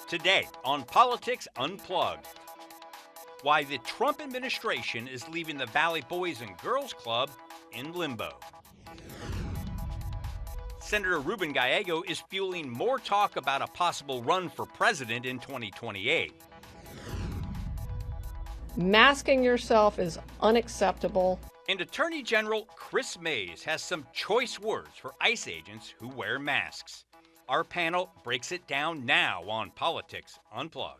Today on Politics Unplugged, why the Trump administration is leaving the Valley Boys and Girls Club in limbo. Senator Ruben Gallego is fueling more talk about a possible run for president in 2028. Masking yourself is unacceptable. And Attorney General Chris Mays has some choice words for ICE agents who wear masks. Our panel breaks it down now on Politics Unplugged.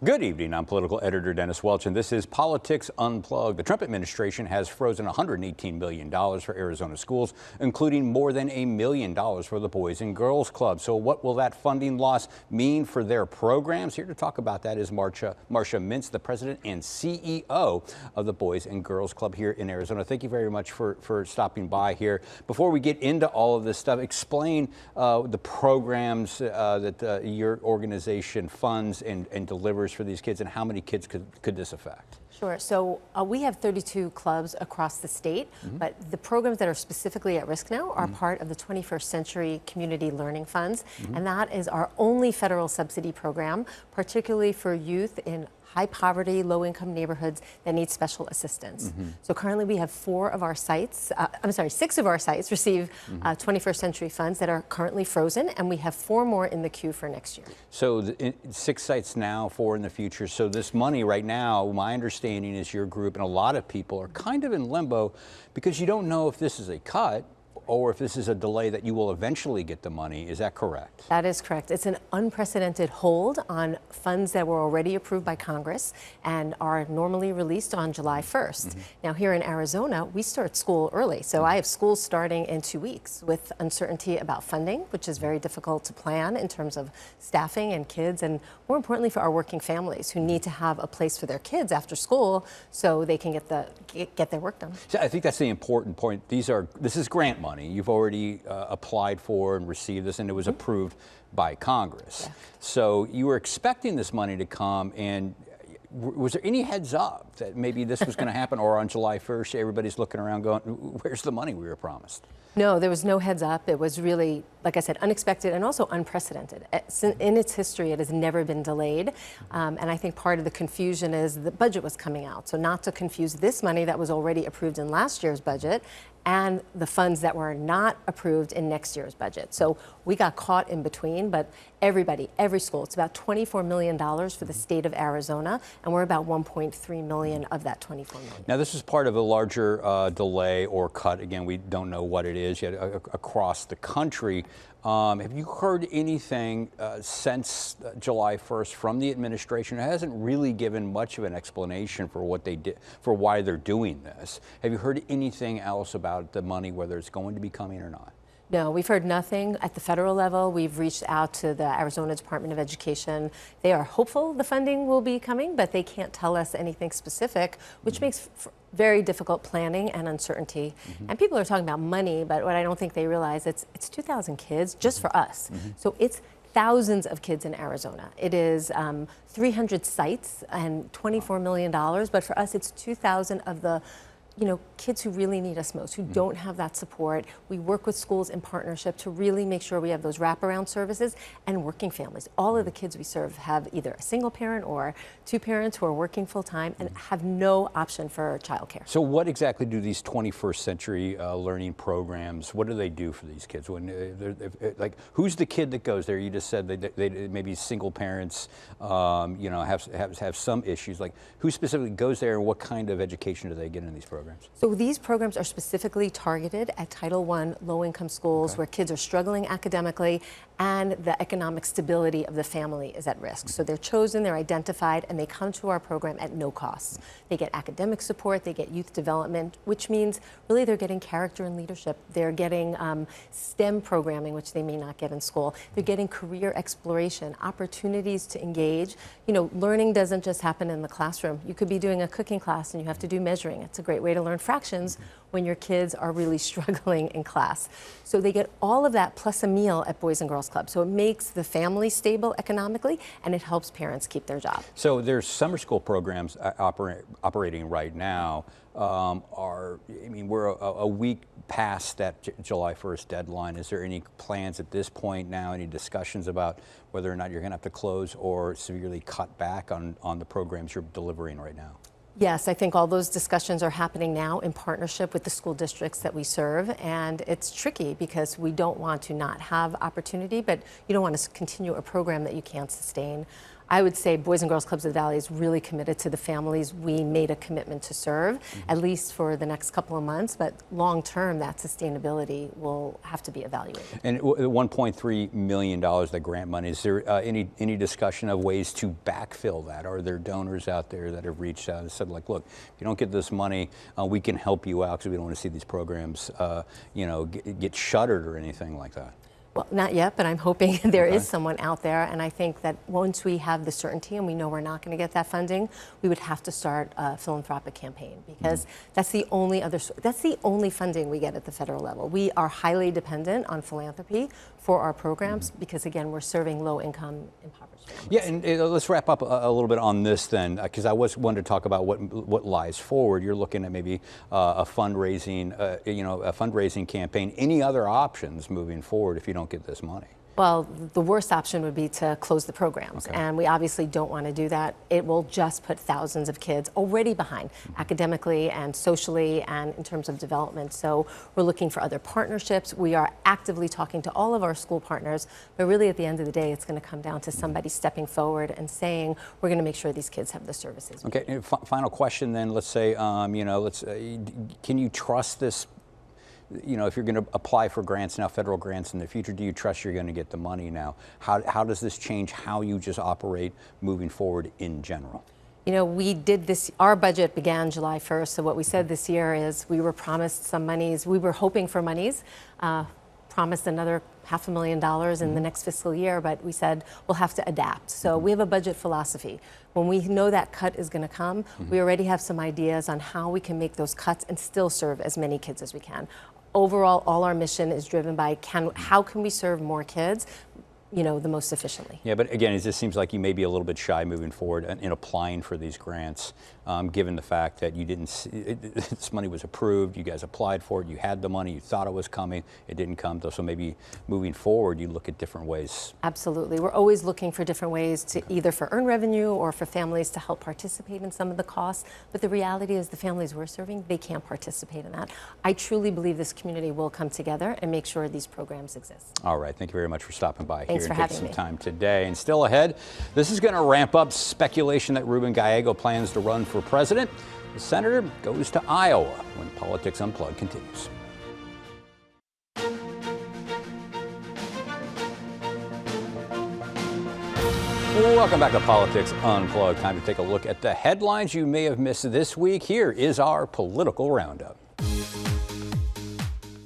Good evening. I'm political editor Dennis Welch, and this is Politics Unplugged. The Trump administration has frozen $118 million for Arizona schools, including more than $1 million for the Boys and Girls Club. So what will that funding loss mean for their programs? Here to talk about that is Marcia Mintz, the president and CEO of the Boys and Girls Club here in Arizona. Thank you very much for stopping by here. Before we get into all of this stuff, explain the programs that your organization funds and delivers for these kids, and how many kids could this affect? Sure. So we have 32 clubs across the state, but the programs that are specifically at risk now are part of the 21st Century Community Learning Funds, and that is our only federal subsidy program, particularly for youth in high poverty, low income neighborhoods that need special assistance. So currently we have 6 of our sites receive 21st Century funds that are currently frozen, and we have 4 more in the queue for next year. So 6 sites now, 4 in the future. So this money right now, my understanding is your group and a lot of people are kind of in limbo because you don't know if this is a cut or if this is a delay that you will eventually get the money. Is that correct? That is correct. It's an unprecedented hold on funds that were already approved by Congress and are normally released on July 1st. Now here in Arizona, we start school early. So I have schools starting in 2 weeks with uncertainty about funding, which is very difficult to plan in terms of staffing and kids, and more importantly for our working families who need to have a place for their kids after school so they can get their work done. So I think that's the important point. This is grant money. You've already applied for and received this, and it was approved by Congress. Yeah. So you were expecting this money to come, and was there any heads up that maybe this was going to happen, or on July 1st, everybody's looking around going, where's the money we were promised? No, there was no heads up. It was really, like I said, unexpected and also unprecedented. In its history, it has never been delayed. And I think part of the confusion is the budget was coming out. So not to confuse this money that was already approved in last year's budget and the funds that were not approved in next year's budget. So we got caught in between, but every school, it's about $24 million for the state of Arizona, and we're about $1.3 million of that $24 million. Now this is part of a larger delay or cut. Again, we don't know what it is yet across the country. Have you heard anything since July 1st from the administration? It hasn't really given much of an explanation for what they did, for why they're doing this. Have you heard anything else about the money, whether it's going to be coming or not? No, we've heard nothing at the federal level. We've reached out to the Arizona Department of Education. They are hopeful the funding will be coming, but they can't tell us anything specific, which makes very difficult planning and uncertainty. And people are talking about money, but what I don't think they realize, it's 2,000 kids just for us. So it's thousands of kids in Arizona. It is 300 sites and $24 million, but for us it's 2,000 of the kids who really need us most, who don't have that support. We work with schools in partnership to really make sure we have those wraparound services, and working families. All of the kids we serve have either a single parent or 2 parents who are working full time and have no option for childcare. So what exactly do these 21st century learning programs, what do they do for these kids? When like, who's the kid that goes there? You just said they maybe single parents, have some issues. Like, who specifically goes there, and what kind of education do they get in these programs? So these programs are specifically targeted at Title I low-income schools where kids are struggling academically and the economic stability of the family is at risk. So they're chosen, they're identified, and they come to our program at no cost. They get academic support, they get youth development, which means really they're getting character and leadership. They're getting STEM programming, which they may not get in school. They're getting career exploration, opportunities to engage. Learning doesn't just happen in the classroom. You could be doing a cooking class and you have to do measuring. It's a great way to to learn fractions when your kids are really struggling in class. So they get all of that plus a meal at Boys and Girls Club. So it makes the family stable economically, and it helps parents keep their job. So there's summer school programs operating right now. We're a week past that July 1st deadline. Is there any plans at this point now, any discussions about whether or not you're going to have to close or severely cut back on the programs you're delivering right now? Yes, I think all those discussions are happening now in partnership with the school districts that we serve, and it's tricky because we don't want to not have opportunity, but you don't want to continue a program that you can't sustain. I would say Boys and Girls Clubs of the Valley is really committed to the families we made a commitment to serve, at least for the next couple of months, but long term that sustainability will have to be evaluated. And $1.3 million, the grant money, is there any discussion of ways to backfill that? Are there donors out there that have reached out and said, like, look, if you don't get this money, we can help you out because we don't want to see these programs get shuttered or anything like that? Well, not yet, but I'm hoping there is someone out there, and I think that once we have the certainty and we know we're not going to get that funding, we would have to start a philanthropic campaign because that's the only funding we get at the federal level. We are highly dependent on philanthropy for our programs because, again, we're serving low-income, impoverished families. Yeah, and let's wrap up a little bit on this then, because I wanted to talk about what lies forward. You're looking at maybe a fundraising campaign. Any other options moving forward if you don't get this money? Well, the worst option would be to close the programs, and we obviously don't want to do that. It will just put thousands of kids already behind academically and socially and in terms of development. So we're looking for other partnerships. We are actively talking to all of our school partners, but really at the end of the day, it's going to come down to somebody stepping forward and saying, we're going to make sure these kids have the services. Okay, final question then. Let's say, can you trust this? If you're going to apply for grants now, federal grants in the future, do you trust you're going to get the money now? How does this change how you just operate moving forward in general? We did this, our budget began July 1st, so what we said this year is we were promised some monies, we were hoping for monies, promised another $500,000 in the next fiscal year, but we said we'll have to adapt. So we have a budget philosophy. When we know that cut is going to come, we already have some ideas on how we can make those cuts and still serve as many kids as we can. Overall, all our mission is driven by how can we serve more kids, the most efficiently. Yeah, but again, it just seems like you may be a little bit shy moving forward in applying for these grants, given the fact that you didn't see, this money was approved, you guys applied for it, you had the money, you thought it was coming, it didn't come, so maybe moving forward, you look at different ways. Absolutely. We're always looking for different ways to either for earn revenue or for families to help participate in some of the costs, but the reality is the families we're serving, they can't participate in that. I truly believe this community will come together and make sure these programs exist. All right, thank you very much for stopping by. Thanks for having some me. Time today. And still ahead, this is going to ramp up speculation that Ruben Gallego plans to run for president. The senator goes to Iowa when Politics Unplugged continues. Welcome back to Politics Unplugged. Time to take a look at the headlines you may have missed this week. Here is our political roundup.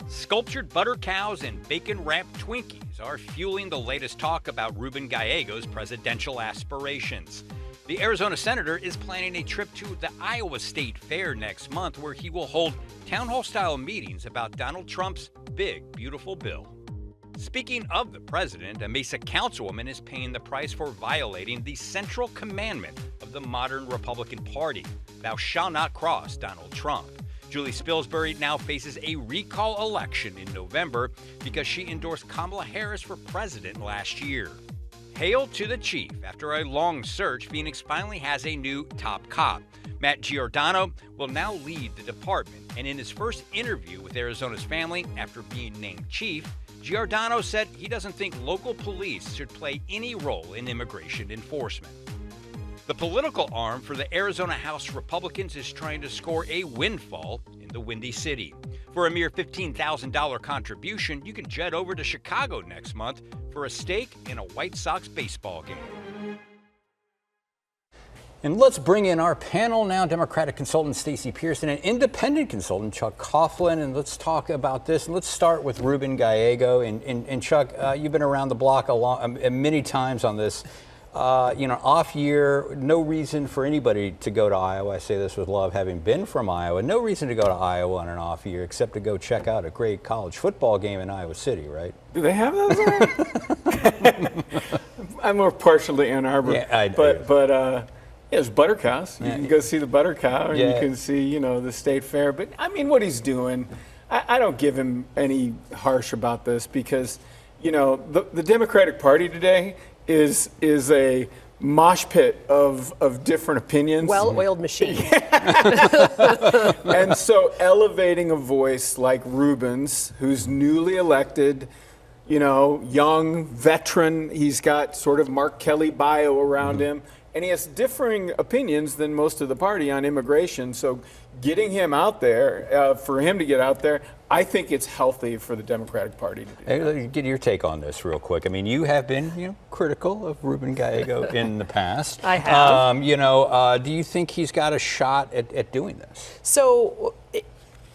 Sculptured butter cows and bacon-wrapped Twinkies are fueling the latest talk about Ruben Gallego's presidential aspirations. The Arizona senator is planning a trip to the Iowa State Fair next month, where he will hold town hall-style meetings about Donald Trump's big, beautiful bill. Speaking of the president, a Mesa councilwoman is paying the price for violating the central commandment of the modern Republican Party: thou shalt not cross Donald Trump. Julie Spilsbury now faces a recall election in November because she endorsed Kamala Harris for president last year. Hail to the chief. After a long search, Phoenix finally has a new top cop. Matt Giordano will now lead the department, and in his first interview with Arizona's family after being named chief, Giordano said he doesn't think local police should play any role in immigration enforcement. The political arm for the Arizona House Republicans is trying to score a windfall in the Windy City. For a mere $15,000 contribution, you can jet over to Chicago next month for a steak and a White Sox baseball game. And let's bring in our panel now, Democratic consultant Stacey Pearson and independent consultant Chuck Coughlin, and let's talk about this. And let's start with Ruben Gallego. And Chuck, you've been around the block many times on this. off year, no reason for anybody to go to Iowa. I say this with love, having been from Iowa. No reason to go to Iowa on an off year except to go check out a great college football game in Iowa City, right? Do they have those there? I'm more partial to Ann Arbor. Yeah, but there's Butter Cows. You can go see the Butter Cow, and you can see, the State Fair. But I mean, what he's doing, I don't give him any harsh about this because, the Democratic Party today is a mosh pit of different opinions. Well-oiled machine. And so elevating a voice like Rubin's, who's newly elected, young veteran, he's got sort of Mark Kelly bio around him, and he has differing opinions than most of the party on immigration. So getting him out there, for him to get out there, I think it's healthy for the Democratic Party to do that. Hey, get your take on this real quick. I mean, you have been, critical of Ruben Gallego in the past. I have. Do you think he's got a shot at doing this? So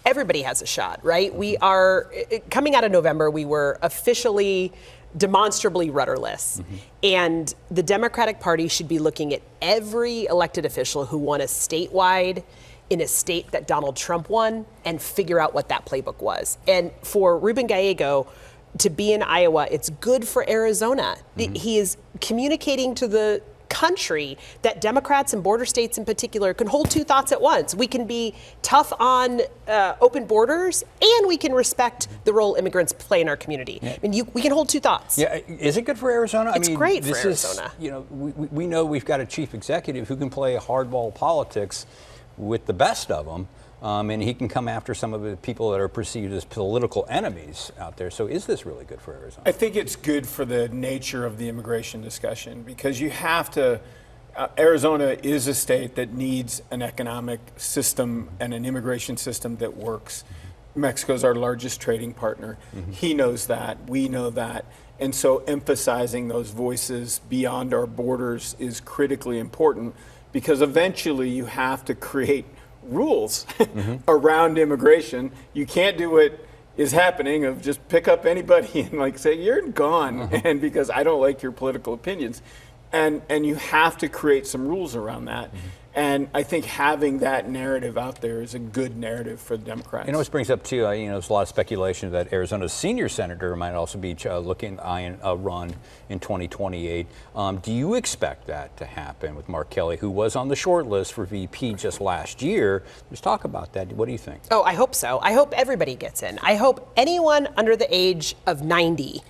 everybody has a shot, right? We are, coming out of November, we were officially demonstrably rudderless. And the Democratic Party should be looking at every elected official who won a statewide in a state that Donald Trump won and figure out what that playbook was. And for Ruben Gallego to be in Iowa, it's good for Arizona. He is communicating to the country that Democrats and border states in particular can hold two thoughts at once. We can be tough on open borders, and we can respect the role immigrants play in our community. I mean, we can hold two thoughts. Yeah, is it good for Arizona? It's great for Arizona. We know we've got a chief executive who can play hardball politics with the best of them, and he can come after some of the people that are perceived as political enemies out there. So is this really good for Arizona? I think it's good for the nature of the immigration discussion because you have to, Arizona is a state that needs an economic system and an immigration system that works. Mexico's our largest trading partner. He knows that, we know that. And so emphasizing those voices beyond our borders is critically important because eventually you have to create rules around immigration. You can't do what is happening of just pick up anybody and say, you're gone, and because I don't like your political opinions. And you have to create some rules around that. And I think having that narrative out there is a good narrative for the Democrats. This brings up too, there's a lot of speculation that Arizona's senior senator might also be eyeing a run in 2028. Do you expect that to happen with Mark Kelly, who was on the short list for VP just last year? Let's talk about that. What do you think? Oh, I hope so. I hope everybody gets in. I hope anyone under the age of 90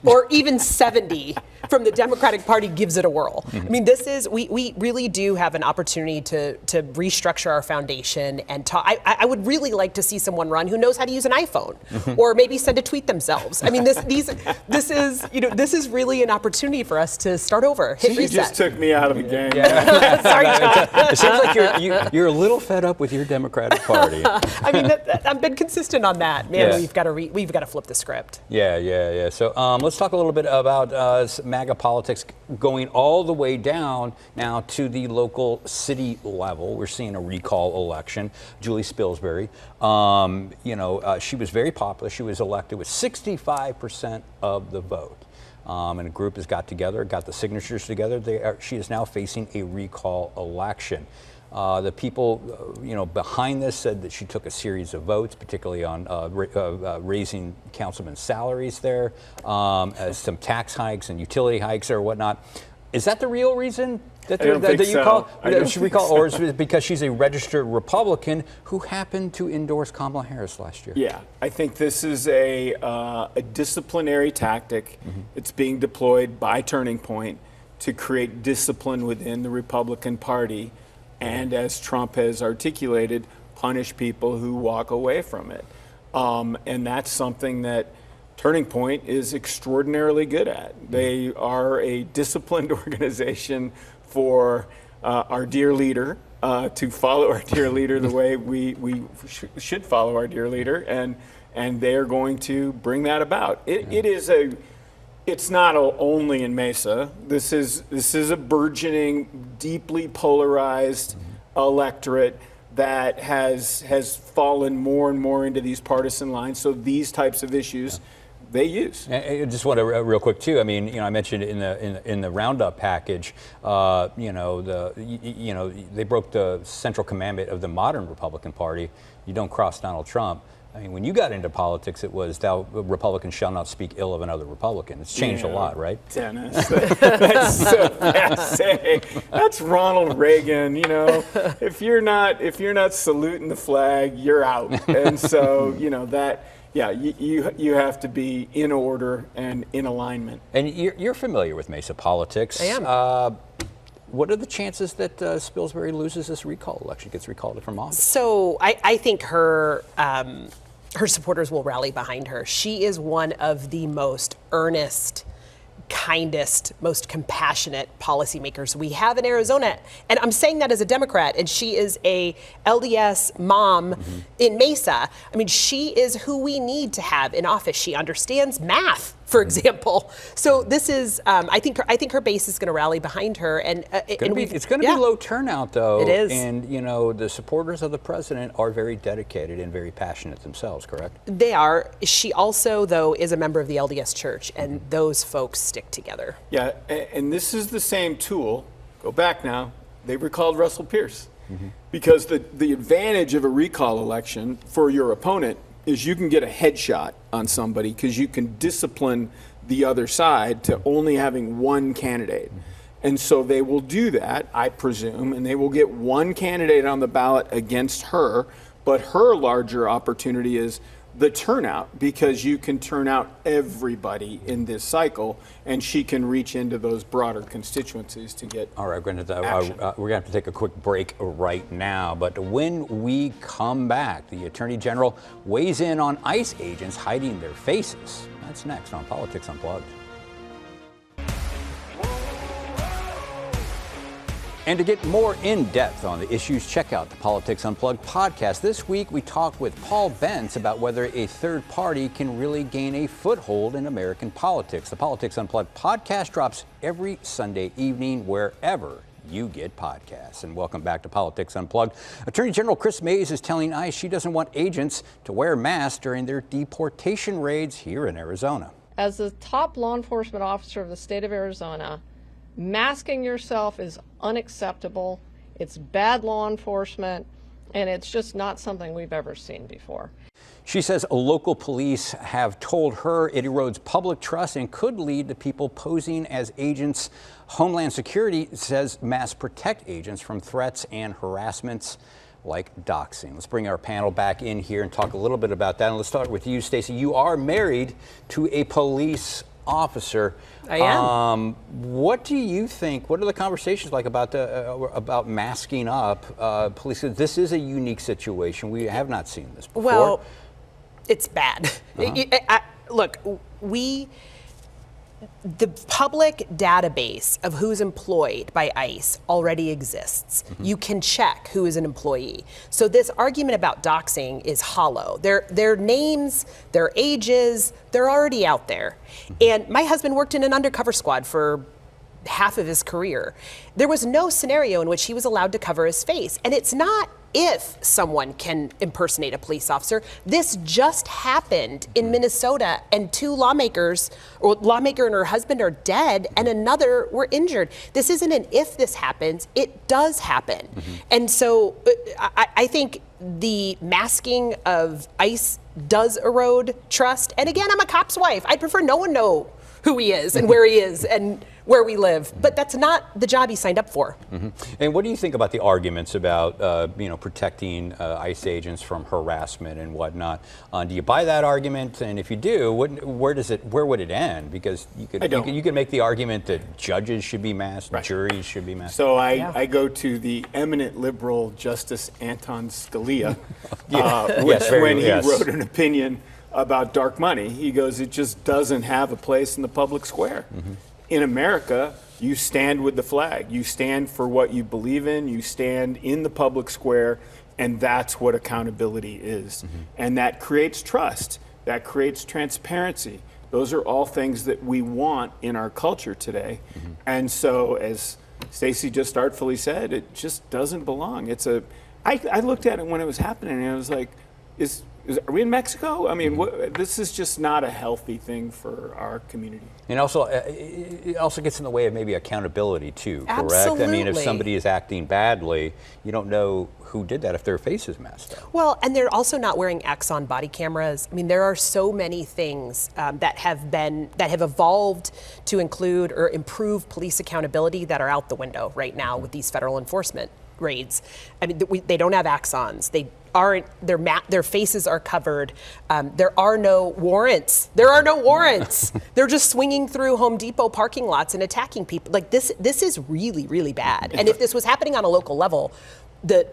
or even 70 from the Democratic Party gives it a whirl. I mean, we really do have an opportunity to restructure our foundation and talk. I would really like to see someone run who knows how to use an iPhone or maybe send a tweet themselves. I mean, this is really an opportunity for us to start over. Hit reset. You just took me out of the game. Sorry, John. It seems like you're a little fed up with your Democratic Party. I mean, I've been consistent on that. Man, we've got to flip the script. Yeah. So let's talk a little bit about MAGA politics going all the way down now to the local city level. We're seeing a recall election. Julie Spilsbury, she was very popular. She was elected with 65% of the vote. And a group has got the signatures together. She is now facing a recall election. The people, behind this said that she took a series of votes, particularly on raising councilmen's salaries there, some tax hikes and utility hikes or whatnot. Is that the real reason that you recall, or is it because she's a registered Republican who happened to endorse Kamala Harris last year? Yeah, I think this is a disciplinary tactic. It's being deployed by Turning Point to create discipline within the Republican Party, and as Trump has articulated, punish people who walk away from it. And that's something that Turning Point is extraordinarily good at. They are a disciplined organization for our dear leader, to follow our dear leader the way we should follow our dear leader, and they are going to bring that about. It's not only in Mesa. This is a burgeoning, deeply polarized electorate that has fallen more and more into these partisan lines. So these types of issues they use. I just want to real quick too. I mean, you know, I mentioned in the roundup package. You know, they broke the central commandment of the modern Republican Party. You don't cross Donald Trump. I mean, when you got into politics, it was thou Republicans shall not speak ill of another Republican. It's changed a lot, right? Dennis, that's so passe. That's Ronald Reagan. You know, if you're not saluting the flag, you're out. And so, you know that. Yeah, you have to be in order and in alignment. And you're familiar with Mesa politics. I am. What are the chances that Spilsbury loses this recall election, gets recalled from office? So I think her supporters will rally behind her. She is one of the most earnest, kindest, most compassionate policymakers we have in Arizona. And I'm saying that as a Democrat, and she is a LDS mom in Mesa. I mean, she is who we need to have in office. She understands math, for example. So this is, I think her base is going to rally behind her. And it's going to be low turnout, though. It is. And, you know, the supporters of the president are very dedicated and very passionate themselves, correct? They are. She also, though, is a member of the LDS Church, and those folks stick together. Yeah, and this is the same tool. Go back now. They recalled Russell Pierce. Because the advantage of a recall election for your opponent is you can get a headshot on somebody because you can discipline the other side to only having one candidate. And so they will do that, I presume, and they will get one candidate on the ballot against her. But her larger opportunity is the turnout, because you can turn out everybody in this cycle, and she can reach into those broader constituencies to get. All right, we're going to have to take a quick break right now. But when we come back, the Attorney General weighs in on ICE agents hiding their faces. That's next on Politics Unplugged. And to get more in-depth on the issues, check out the Politics Unplugged podcast. This week, we talk with Paul Bentz about whether a third party can really gain a foothold in American politics. The Politics Unplugged podcast drops every Sunday evening wherever you get podcasts. And welcome back to Politics Unplugged. Attorney General Chris Mays is telling ICE she doesn't want agents to wear masks during their deportation raids here in Arizona. As the top law enforcement officer of the state of Arizona, masking yourself is unacceptable. It's bad law enforcement, and it's just not something we've ever seen before. She says local police have told her it erodes public trust and could lead to people posing as agents. Homeland Security says masks protect agents from threats and harassments like doxing. Let's bring our panel back in here and talk a little bit about that. And let's start with you, Stacey. You are married to a police officer. I am. What do you think? What are the conversations like about masking up police? This is a unique situation. We have not seen this before. Well, it's bad. Look, the public database of who's employed by ICE already exists. You can check who is an employee. So this argument about doxing is hollow. Their names, their ages, they're already out there. And my husband worked in an undercover squad for half of his career. There was no scenario in which he was allowed to cover his face. And it's not if someone can impersonate a police officer. This just happened in Minnesota, and two lawmakers, or lawmaker and her husband, are dead, and another were injured. This isn't an if this happens, it does happen. And so I think the masking of ICE does erode trust. And again, I'm a cop's wife. I'd prefer no one know who he is and where he is and where we live, but that's not the job he signed up for. And what do you think about the arguments about protecting ICE agents from harassment and whatnot? Do you buy that argument? And if you do, where would it end? Because you could make the argument that judges should be masked, juries should be masked. So I go to the eminent liberal Justice Anton Scalia, when he wrote an opinion about dark money. He goes, it just doesn't have a place in the public square. In America, you stand with the flag. You stand for what you believe in. You stand in the public square, and that's what accountability is. And that creates trust. That creates transparency. Those are all things that we want in our culture today. And so, as Stacey just artfully said, it just doesn't belong. I looked at it when it was happening, and I was like, is Are we in Mexico? I mean, this is just not a healthy thing for our community. And also, it also gets in the way of maybe accountability too, correct? I mean, if Absolutely. somebody is acting badly, you don't know who did that if their face is messed up. Well, and they're also not wearing X on body cameras. I mean, there are so many things that have evolved to include or improve police accountability that are out the window right now with these federal enforcement raids. I mean, they don't have axons. They aren't. Their faces are covered. There are no warrants. They're just swinging through Home Depot parking lots and attacking people. Like this is really, really bad. And if this was happening on a local level, the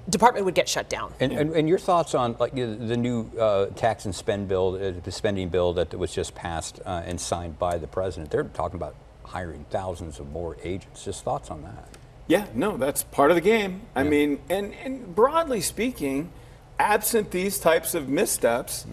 department would get shut down. And your thoughts on like the new tax and spending bill that was just passed and signed by the president? They're talking about hiring thousands of more agents. Just thoughts on that? Yeah, no, that's part of the game. I mean, and broadly speaking, absent these types of missteps,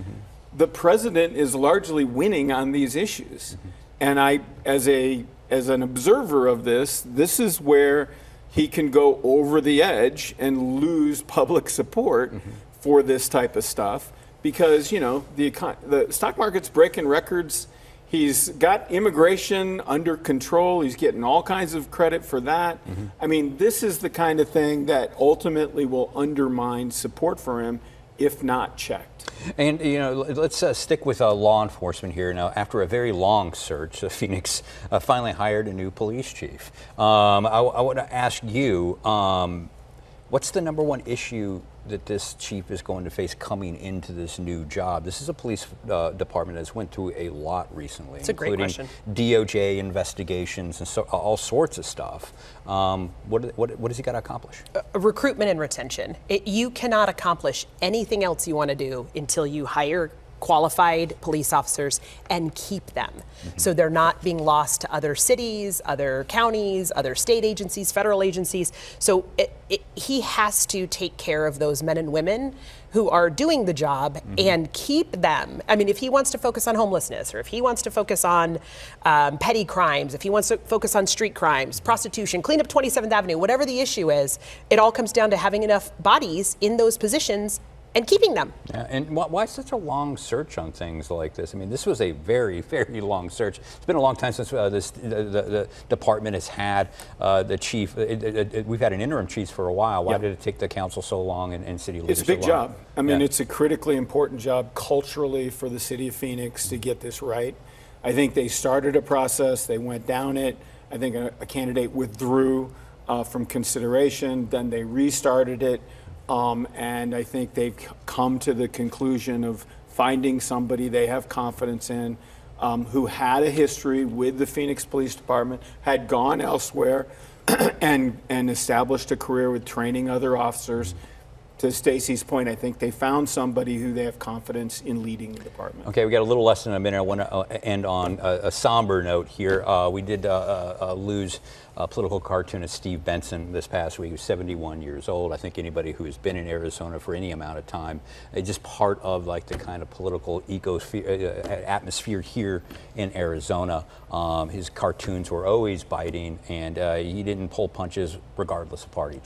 the president is largely winning on these issues. And I, as an observer of this is where he can go over the edge and lose public support for this type of stuff because, you know, the stock market's breaking records. He's got immigration under control. He's getting all kinds of credit for that. I mean, this is the kind of thing that ultimately will undermine support for him if not checked. And, you know, let's stick with law enforcement here. Now, after a very long search, Phoenix finally hired a new police chief. I want to ask you, what's the number one issue that this chief is going to face coming into this new job? This is a police department that's went through a lot recently, It's a great including question. DOJ investigations and all sorts of stuff. What has he got to accomplish? Recruitment and retention. You cannot accomplish anything else you want to do until you hire qualified police officers and keep them. So they're not being lost to other cities, other counties, other state agencies, federal agencies. So he has to take care of those men and women who are doing the job and keep them. I mean, if he wants to focus on homelessness, or if he wants to focus on petty crimes, if he wants to focus on street crimes, prostitution, clean up 27th Avenue, whatever the issue is, it all comes down to having enough bodies in those positions and keeping them. Yeah, and why such a long search on things like this? I mean, this was a very, very long search. It's been a long time since the department has had the chief. We've had an interim chief for a while. Why did it take the council so long and city leaders It's a big so long? job. I mean, it's a critically important job culturally for the city of Phoenix to get this right. I think they started a process, they went down it. I think a candidate withdrew from consideration, then they restarted it. And I think they've come to the conclusion of finding somebody they have confidence in, who had a history with the Phoenix Police Department, had gone elsewhere, and established a career with training other officers. To Stacy's point, I think they found somebody who they have confidence in leading the department. Okay, we got a little less than a minute. I want to end on a somber note here. We did lose political cartoonist Steve Benson this past week. He was 71 years old. I think anybody who has been in Arizona for any amount of time, just part of like the kind of political atmosphere here in Arizona. His cartoons were always biting, and he didn't pull punches regardless of party.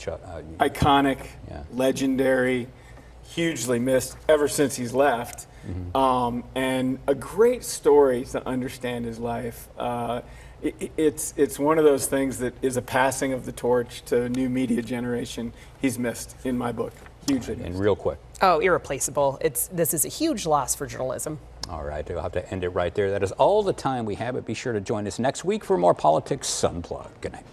Iconic, legendary, hugely missed ever since he's left. And a great story to understand his life. It's one of those things that is a passing of the torch to a new media generation. He's missed in my book, hugely missed. And real quick. Oh, irreplaceable. This is a huge loss for journalism. All right, we'll have to end it right there. That is all the time we have, but be sure to join us next week for more Politics Unplugged. Good night.